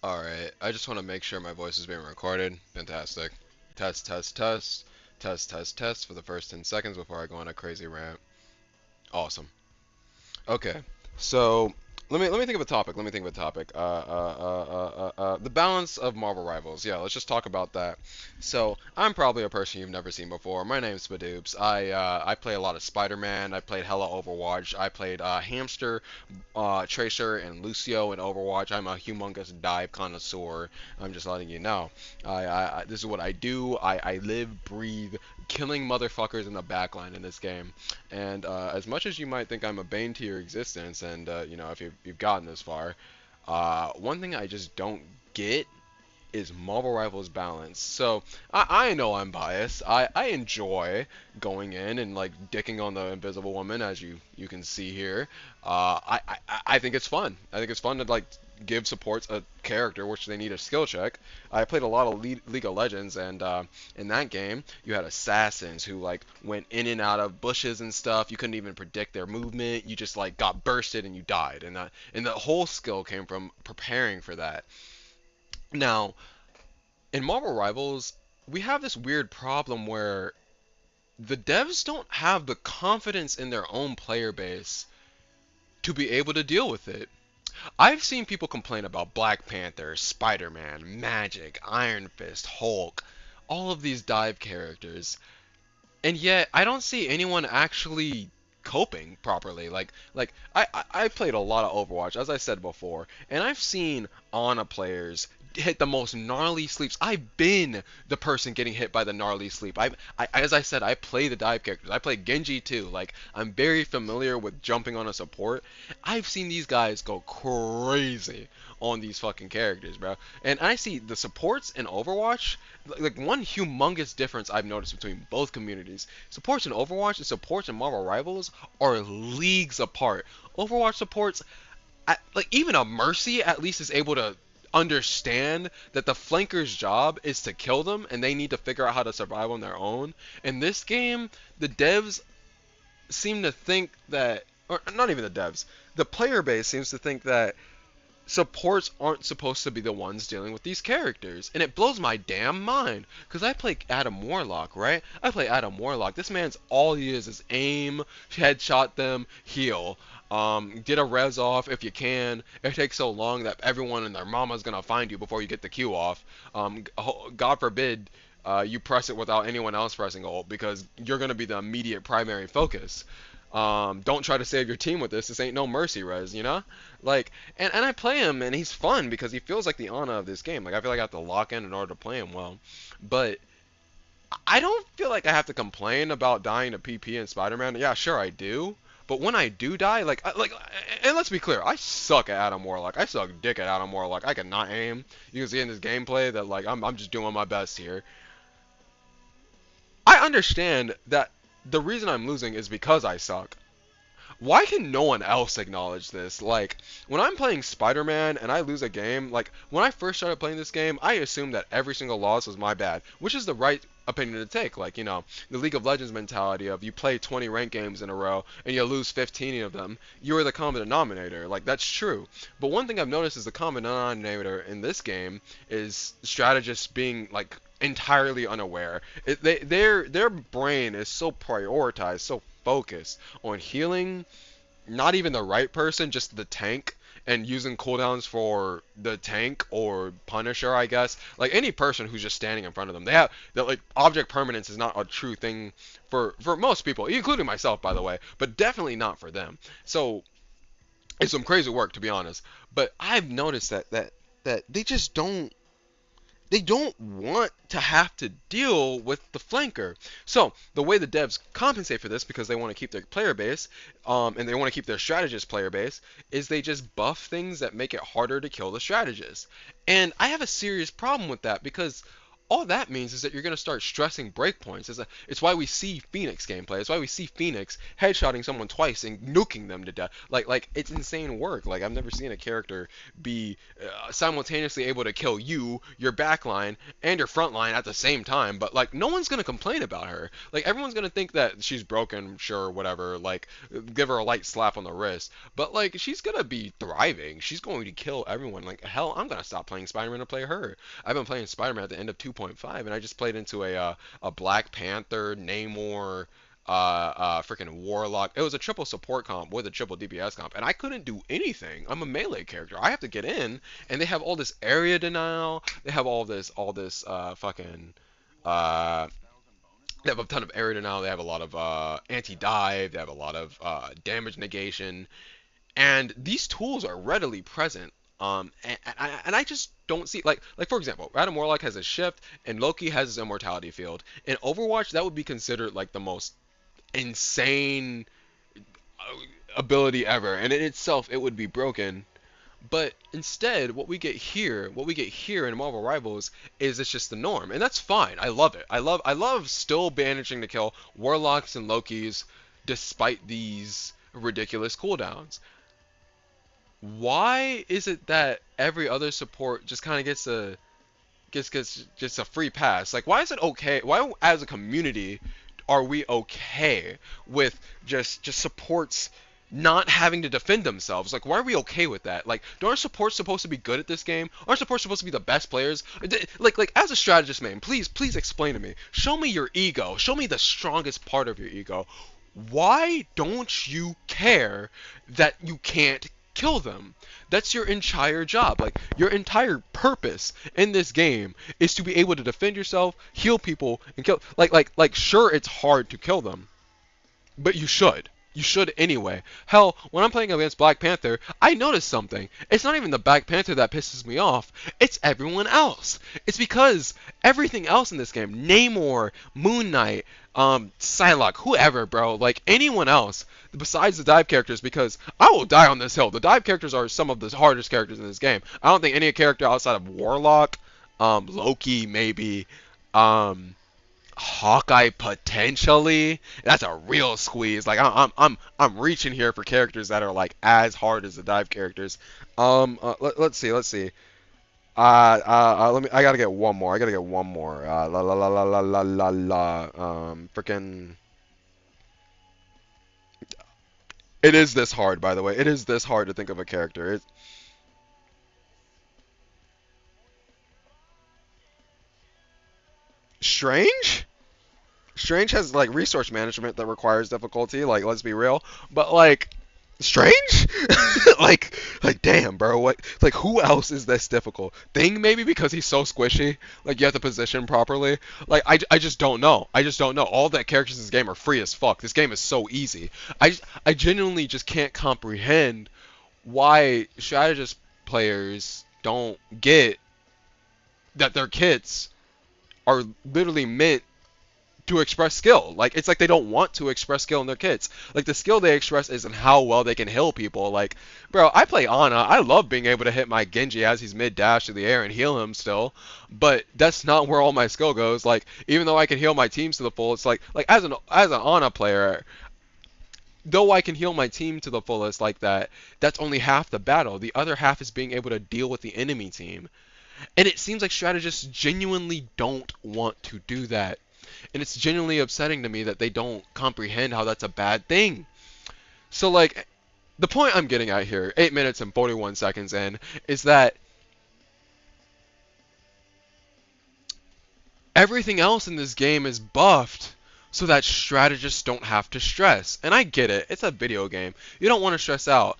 Alright, I just want to make sure my voice is being recorded. Fantastic. Test, test, test. Test, test, test for the first 10 seconds before I go on a crazy rant. Awesome. Okay, so let me think of a topic. Let me think of a topic. The balance of Marvel Rivals. Yeah, let's just talk about that. So I'm probably a person you've never seen before. My name's Spadoopss. I play a lot of Spider-Man. I played hella Overwatch. I played Hamster, Tracer, and Lucio in Overwatch. I'm a humongous dive connoisseur. I'm just letting you know. This is what I do. I live, breathe, killing motherfuckers in the backline in this game. And as much as you might think I'm a bane to your existence, and if you've gotten this far, one thing I just don't get is Marvel Rivals balance. So I know I'm biased. I enjoy going in and like dicking on the Invisible Woman, as you can see here. I think it's fun. I think it's fun to like give supports a character which they need a skill check. I played a lot of League of Legends, and in that game you had assassins who like went in and out of bushes and stuff. You couldn't even predict their movement. You just like got bursted and you died, and the whole skill came from preparing for that. Now, in Marvel Rivals, we have this weird problem where the devs don't have the confidence in their own player base to be able to deal with it. I've seen people complain about Black Panther, Spider-Man, Magic, Iron Fist, Hulk, all of these dive characters, and yet I don't see anyone actually coping properly. I played a lot of Overwatch, as I said before, and I've seen Ana players hit the most gnarly sleeps. I've been the person getting hit by the gnarly sleep. As I said, I play the dive characters. I play Genji too. Like, I'm very familiar with jumping on a support. I've seen these guys go crazy on these fucking characters, bro. And I see the supports in Overwatch, like one humongous difference I've noticed between both communities. Supports in Overwatch and supports in Marvel Rivals are leagues apart. Overwatch supports, like even a Mercy at least is able to understand that the flanker's job is to kill them and they need to figure out how to survive on their own. In this game, the devs seem to think that, or not even the devs, the player base seems to think that supports aren't supposed to be the ones dealing with these characters. And it blows my damn mind. Because I play Adam Warlock, right? I play Adam Warlock. This man's all he is aim, headshot them, heal. Get a res off if you can. It takes so long that everyone and their mama's gonna find you before you get the Q off. God forbid you press it without anyone else pressing ult because you're gonna be the immediate primary focus. Don't try to save your team with this. This ain't no mercy res, you know? Like, and I play him, and he's fun because he feels like the Ana of this game. Like, I feel like I have to lock in order to play him well. But I don't feel like I have to complain about dying to PP and Spider-Man. Yeah, sure I do. But when I do die, and let's be clear, I suck at Adam Warlock. I suck dick at Adam Warlock. I cannot aim. You can see in this gameplay that like I'm just doing my best here. I understand that the reason I'm losing is because I suck. Why can no one else acknowledge this? Like, when I'm playing Spider-Man and I lose a game, like, when I first started playing this game, I assumed that every single loss was my bad, which is the right opinion to take. Like, the League of Legends mentality of you play 20 ranked games in a row and you lose 15 of them, you're the common denominator. Like, that's true. But one thing I've noticed is the common denominator in this game is strategists being, like, entirely unaware. Their brain is so prioritized, so focused on healing not even the right person, just the tank, and using cooldowns for the tank or Punisher, I guess. Like any person who's just standing in front of them, they have that like object permanence is not a true thing for most people, including myself, by the way, but definitely not for them. So it's some crazy work to be honest. But I've noticed that they don't want to have to deal with the flanker. So the way the devs compensate for this, because they want to keep their player base, and they want to keep their strategist player base, is they just buff things that make it harder to kill the strategist. And I have a serious problem with that because all that means is that you're going to start stressing breakpoints. It's why we see Phoenix gameplay. It's why we see Phoenix headshotting someone twice and nuking them to death. Like it's insane work. Like I've never seen a character be simultaneously able to kill you, your backline, and your front line at the same time. But like no one's going to complain about her. Like everyone's going to think that she's broken, sure, whatever. Like give her a light slap on the wrist. But like she's going to be thriving. She's going to kill everyone. Like hell, I'm going to stop playing Spider-Man to play her. I've been playing Spider-Man at the end of 2.5, and I just played into a Black Panther, Namor, freaking Warlock. It was a triple support comp with a triple DPS comp, and I couldn't do anything. I'm a melee character. I have to get in, and they have all this area denial. They have all this fucking they have a ton of area denial. They have a lot of anti-dive. They have a lot of damage negation, and these tools are readily present. And I just don't see like for example, Adam Warlock has a shift and Loki has his immortality field. In Overwatch, that would be considered like the most insane ability ever, and in itself it would be broken. But instead, what we get here in Marvel Rivals is it's just the norm, and that's fine. I love it. I love still managing to kill Warlocks and Lokis despite these ridiculous cooldowns. Why is it that every other support just kind of gets just a free pass? Like, why is it okay? Why, as a community, are we okay with just supports not having to defend themselves? Like, why are we okay with that? Like, don't our supports supposed to be good at this game? Aren't supports supposed to be the best players? Like as a strategist, man, please explain to me. Show me your ego. Show me the strongest part of your ego. Why don't you care that you can't kill them? That's your entire job. Like your entire purpose in this game is to be able to defend yourself, heal people, and kill. Like sure, it's hard to kill them, but you should. You should anyway. Hell, when I'm playing against Black Panther, I notice something. It's not even the Black Panther that pisses me off. It's everyone else. It's because everything else in this game, Namor, Moon Knight, Psylocke, whoever, bro, like anyone else besides the dive characters, because I will die on this hill. The dive characters are some of the hardest characters in this game. I don't think any character outside of Warlock, Loki maybe, Hawkeye potentially. That's a real squeeze. Like I'm reaching here for characters that are like as hard as the dive characters. Let's see. Let me. I gotta get one more. La la la la la la la la. Freaking. It is this hard, by the way. It is this hard to think of a character. Strange? Strange has like resource management that requires difficulty, like let's be real. But like Strange? like damn, bro. What like who else is this difficult? Thing maybe because he's so squishy. Like you have to position properly. Like I just don't know. I just don't know. All the characters in this game are free as fuck. This game is so easy. I genuinely just can't comprehend why strategist players don't get that their kits are literally meant to express skill. Like it's like they don't want to express skill in their kits. Like the skill they express isn't how well they can heal people. Like, bro, I play Ana. I love being able to hit my Genji as he's mid dash to the air and heal him still. But that's not where all my skill goes. Like even though I can heal my teams to the full, it's like as an Ana player, though I can heal my team to the fullest like that, that's only half the battle. The other half is being able to deal with the enemy team. And it seems like strategists genuinely don't want to do that. And it's genuinely upsetting to me that they don't comprehend how that's a bad thing. So, like, the point I'm getting at here, 8 minutes and 41 seconds in, is that everything else in this game is buffed so that strategists don't have to stress. And I get it. It's a video game. You don't want to stress out.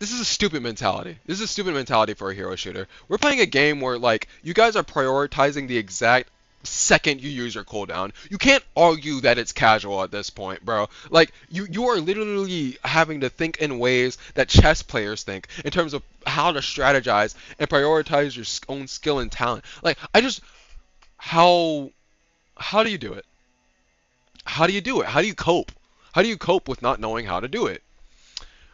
This is a stupid mentality. This is a stupid mentality for a hero shooter. We're playing a game where, like, you guys are prioritizing the exact second you use your cooldown. You can't argue that it's casual at this point, bro. Like, you are literally having to think in ways that chess players think in terms of how to strategize and prioritize your own skill and talent. Like, how do you do it? How do you do it? How do you cope? How do you cope with not knowing how to do it?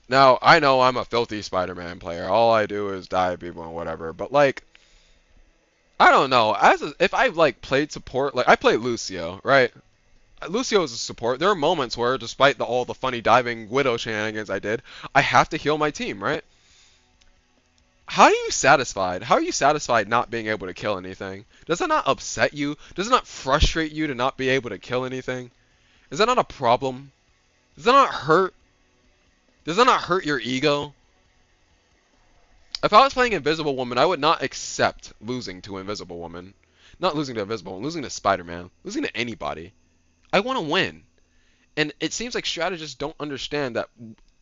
Now, I know I'm a filthy Spider-Man player. All I do is dive people and whatever. But, like, I don't know. If I like played support, like I played Lucio, right? Lucio is a support. There are moments where, despite all the funny diving Widow shenanigans I did, I have to heal my team, right? How are you satisfied? How are you satisfied not being able to kill anything? Does that not upset you? Does it not frustrate you to not be able to kill anything? Is that not a problem? Does that not hurt? Does that not hurt your ego? If I was playing Invisible Woman, I would not accept losing to Invisible Woman. Not losing to Invisible Woman, losing to Spider-Man, losing to anybody. I want to win. And it seems like strategists don't understand that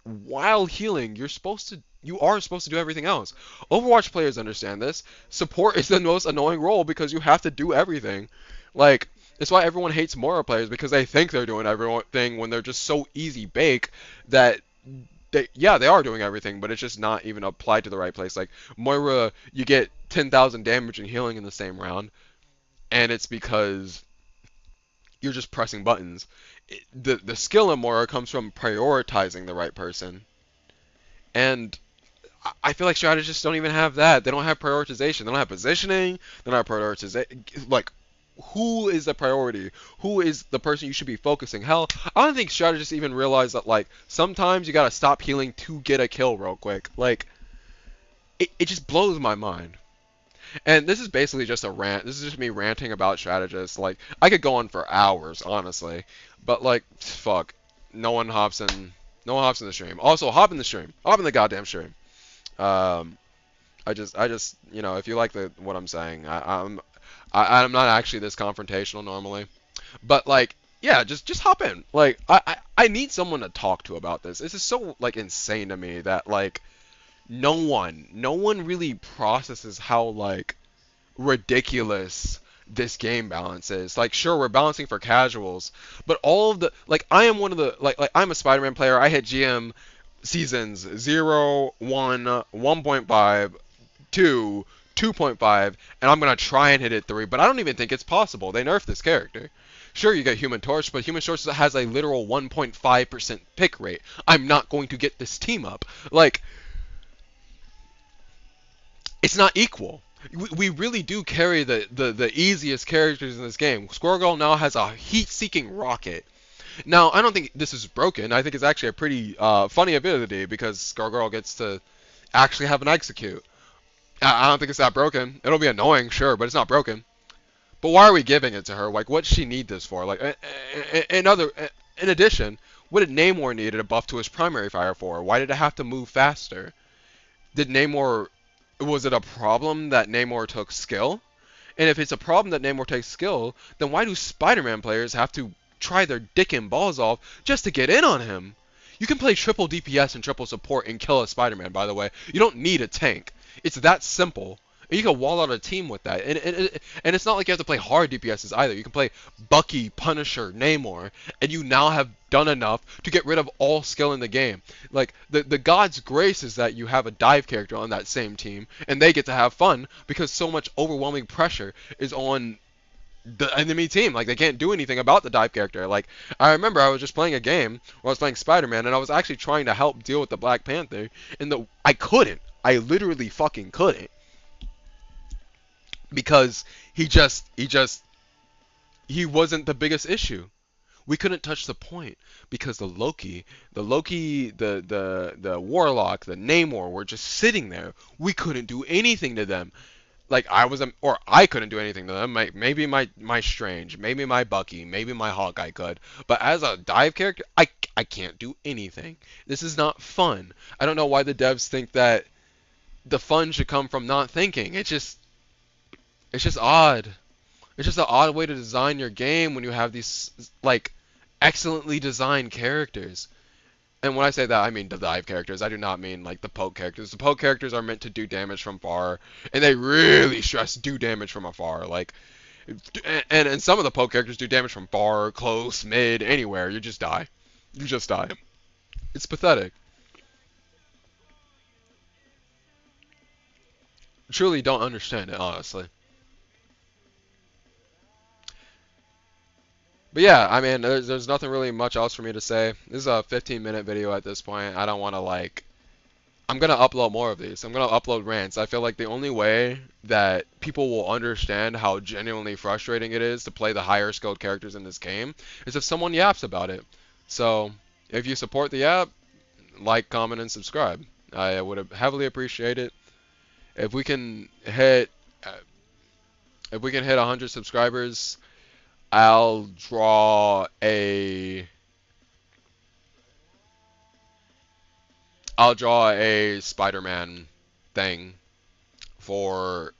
while healing, you are supposed to do everything else. Overwatch players understand this. Support is the most annoying role because you have to do everything. Like, it's why everyone hates Moira players, because they think they're doing everything when they're just so easy bake that they are doing everything, but it's just not even applied to the right place. Like Moira, you get 10,000 damage and healing in the same round, and it's because you're just pressing buttons. The skill in Moira comes from prioritizing the right person, and I feel like strategists don't even have that. They don't have prioritization. They don't have positioning. They don't have prioritization. Like, who is the priority? Who is the person you should be focusing? Hell, I don't think strategists even realize that, like, sometimes you gotta stop healing to get a kill real quick. Like, it just blows my mind. And this is basically just a rant. This is just me ranting about strategists. Like, I could go on for hours, honestly. But, like, fuck. No one hops in. No one hops in the stream. Also, hop in the stream. Hop in the goddamn stream. I just, if you like what I'm saying, I'm not actually this confrontational normally, but like, yeah, just hop in. Like, I need someone to talk to about this. This is so like insane to me that like no one really processes how like ridiculous this game balance is. Like, sure, we're balancing for casuals, but all of the like, I am one of the like I'm a Spider-Man player. I hit GM seasons 0, 1, 1.5, 2, 2.5, and I'm gonna try and hit it 3, but I don't even think it's possible. They nerfed this character. Sure, you get Human Torch, but Human Torch has a literal 1.5% pick rate. I'm not going to get this team up. Like, it's not equal. We really do carry the easiest characters in this game. Squirrel Girl now has a heat-seeking rocket. Now, I don't think this is broken. I think it's actually a pretty funny ability because Squirrel Girl gets to actually have an execute. I don't think it's that broken. It'll be annoying, sure, but it's not broken. But why are we giving it to her? Like, what does she need this for? Like, in addition, what did Namor need a buff to his primary fire for? Why did it have to move faster? Was it a problem that Namor took skill? And if it's a problem that Namor takes skill, then why do Spider-Man players have to try their dick and balls off just to get in on him? You can play triple DPS and triple support and kill a Spider-Man, by the way. You don't need a tank. It's that simple. And you can wall out a team with that. And it's not like you have to play hard DPSs either. You can play Bucky, Punisher, Namor, and you now have done enough to get rid of all skill in the game. Like, the God's grace is that you have a dive character on that same team, and they get to have fun because so much overwhelming pressure is on the enemy team. Like, they can't do anything about the dive character. Like, I remember I was just playing a game where I was playing Spider-Man, and I was actually trying to help deal with the Black Panther, and I couldn't. I literally fucking couldn't. Because he wasn't the biggest issue. We couldn't touch the point because the Loki, the Warlock, the Namor were just sitting there. We couldn't do anything to them. Like, I couldn't do anything to them. Maybe my Strange, maybe my Bucky, maybe my Hawkeye could. But as a dive character, I can't do anything. This is not fun. I don't know why the devs think that the fun should come from not thinking. It's just odd. It's just an odd way to design your game when you have these, like, excellently designed characters. And when I say that, I mean the dive characters. I do not mean, like, the poke characters. The poke characters are meant to do damage from far, and they really stress do damage from afar. Like, and some of the poke characters do damage from far, close, mid, anywhere. You just die. You just die. It's pathetic. Truly don't understand it, honestly. But yeah, I mean, there's nothing really much else for me to say. This is a 15-minute video at this point. I don't want to, like, I'm gonna upload more of these. I'm gonna upload rants. I feel like the only way that people will understand how genuinely frustrating it is to play the higher skilled characters in this game is if someone yaps about it. So if you support the app, like, comment, and subscribe. I would heavily appreciate it. If we can hit, uh, if we can hit 100 subscribers, I'll draw a, Spider-Man thing for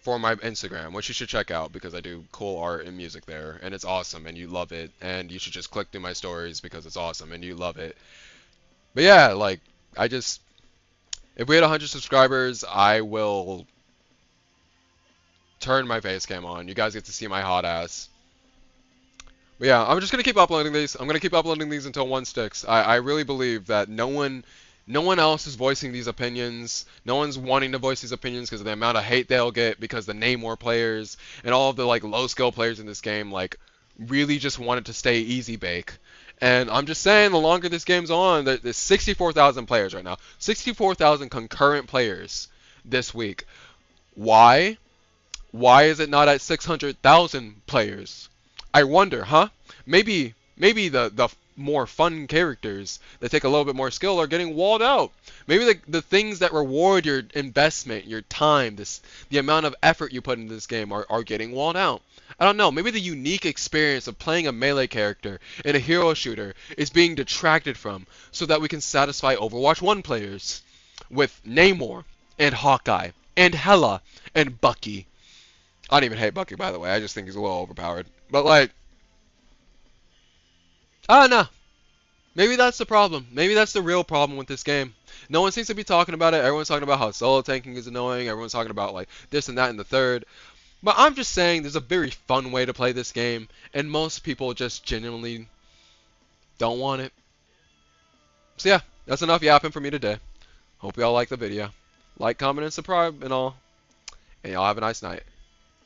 for my Instagram, which you should check out because I do cool art and music there, and it's awesome, and you love it, and you should just click through my stories because it's awesome, and you love it. But yeah, like, I just, if we hit 100 subscribers, I will turn my face cam on. You guys get to see my hot ass. But yeah, I'm just gonna keep uploading these. I'm gonna keep uploading these until one sticks. I really believe that no one else is voicing these opinions. No one's wanting to voice these opinions because of the amount of hate they'll get because the Namor players and all of the like low skill players in this game like really just wanted to stay easy bake. And I'm just saying, the longer this game's on, there's 64,000 players right now, 64,000 concurrent players this week. Why? Why is it not at 600,000 players? I wonder, huh? Maybe the more fun characters that take a little bit more skill are getting walled out. Maybe the things that reward your investment, your time, the amount of effort you put into this game are getting walled out. I don't know. Maybe the unique experience of playing a melee character in a hero shooter is being detracted from so that we can satisfy Overwatch 1 players with Namor and Hawkeye and Hela and Bucky. I don't even hate Bucky, by the way. I just think he's a little overpowered. But, like, I don't know. Maybe that's the problem. Maybe that's the real problem with this game. No one seems to be talking about it. Everyone's talking about how solo tanking is annoying. Everyone's talking about, like, this and that and the third. But I'm just saying there's a very fun way to play this game, and most people just genuinely don't want it. So, yeah, that's enough yapping for me today. Hope y'all like the video. Like, comment, and subscribe, and all. And y'all have a nice night.